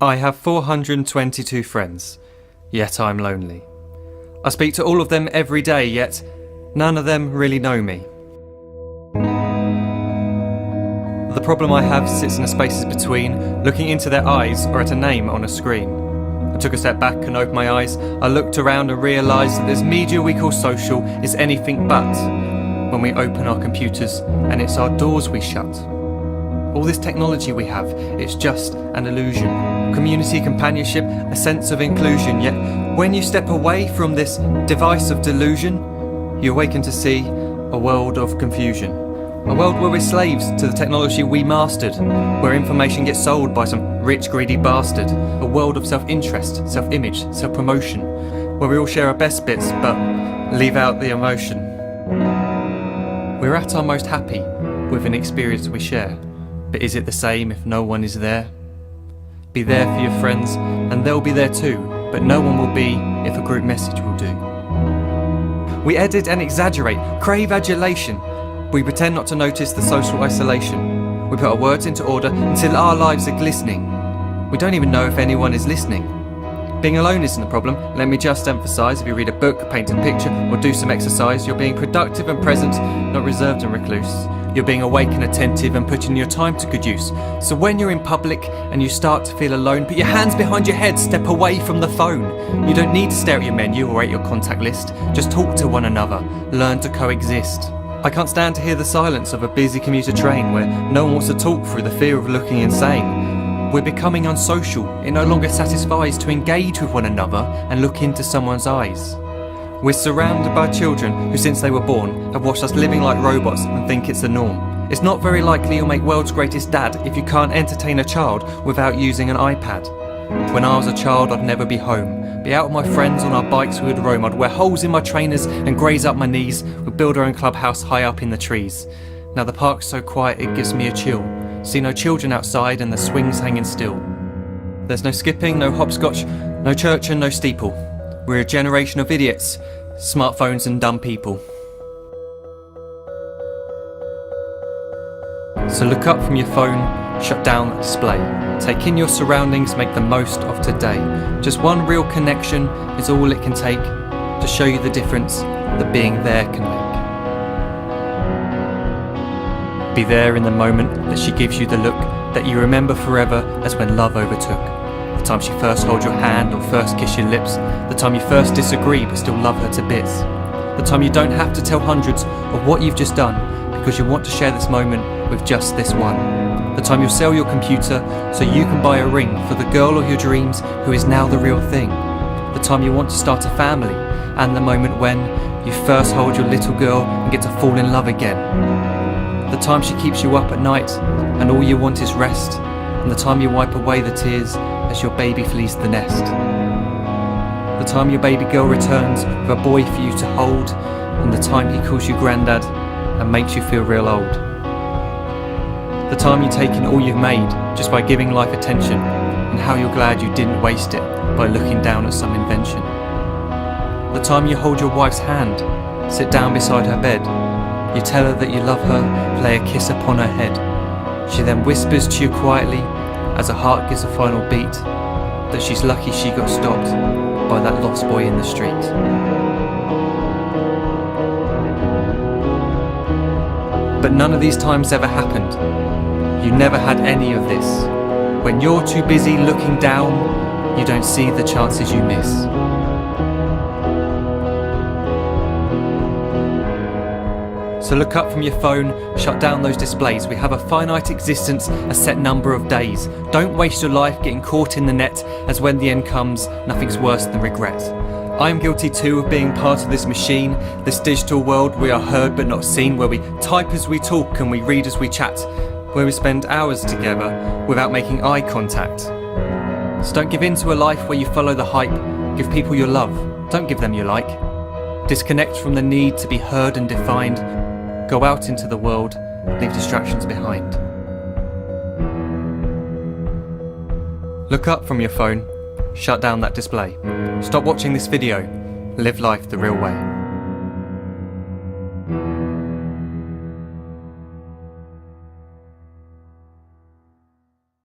I have 422 friends, yet I'm lonely. I speak to all of them every day, yet none of them really know me. The problem I have sits in the spaces between looking into their eyes or at a name on a screen. I took a step back and opened my eyes. I looked around and realised that this media we call social is anything but when we open our computers and it's our doors we shut. All this technology we have, it's just an illusion. Community, companionship, a sense of inclusion. Yet when you step away from this device of delusion, you awaken to see a world of confusion. A world where we're slaves to the technology we mastered, where information gets sold by some rich, greedy bastard. A world of self-interest, self-image, self-promotion, where we all share our best bits but leave out the emotion. We're at our most happy with an experience we share. But is it the same if no one is there? Be there for your friends and they'll be there too, but no one will be if a group message will do. We edit and exaggerate, crave adulation. We pretend not to notice the social isolation. We put our words into order until our lives are glistening. We don't even know if anyone is listening. Being alone isn't the problem. Let me just emphasise, if you read a book, paint a picture or do some exercise, you're being productive and present, not reserved and recluse. You're being awake and attentive and putting your time to good use. So when you're in public and you start to feel alone, put your hands behind your head, step away from the phone. You don't need to stare at your menu or at your contact list. Just talk to one another, learn to coexist. I can't stand to hear the silence of a busy commuter train where no one wants to talk through the fear of looking insane. We're becoming unsocial. It no longer satisfies to engage with one another and look into someone's eyes. We're surrounded by children who, since they were born, have watched us living like robots and think it's the norm. It's not very likely you'll make world's greatest dad if you can't entertain a child without using an iPad. When I was a child, I'd never be home. Be out with my friends on our bikes, we would roam. I'd wear holes in my trainers and graze up my knees. We'd build our own clubhouse high up in the trees. Now the park's so quiet it gives me a chill. See no children outside and the swings hanging still. There's no skipping, no hopscotch, no church and no steeple. We're a generation of idiots, smartphones and dumb people. So look up from your phone, shut down the display. Take in your surroundings, make the most of today. Just one real connection is all it can take to show you the difference that being there can make. Be there in the moment that she gives you the look that you remember forever as when love overtook. The time she first holds your hand or first kiss your lips. The time you first disagree but still love her to bits. The time you don't have to tell hundreds of what you've just done because you want to share this moment with just this one. The time you'll sell your computer so you can buy a ring for the girl of your dreams who is now the real thing. The time you want to start a family and the moment when you first hold your little girl and get to fall in love again. The time she keeps you up at night and all you want is rest. And the time you wipe away the tears as your baby flees the nest. The time your baby girl returns with a boy for you to hold, and the time he calls you granddad and makes you feel real old. The time you take in all you've made just by giving life attention, and how you're glad you didn't waste it by looking down at some invention. The time you hold your wife's hand, sit down beside her bed, you tell her that you love her, lay a kiss upon her head. She then whispers to you quietly, as her heart gives a final beat, that she's lucky she got stopped by that lost boy in the street. But none of these times ever happened. You never had any of this. When you're too busy looking down, you don't see the chances you miss. So look up from your phone, shut down those displays. We have a finite existence, a set number of days. Don't waste your life getting caught in the net, as when the end comes, nothing's worse than regret. I am guilty too of being part of this machine, this digital world we are heard but not seen, where we type as we talk and we read as we chat, where we spend hours together without making eye contact. So don't give in to a life where you follow the hype. Give people your love, don't give them your like. Disconnect from the need to be heard and defined. Go out into the world, leave distractions behind. Look up from your phone, shut down that display. Stop watching this video, live life the real way.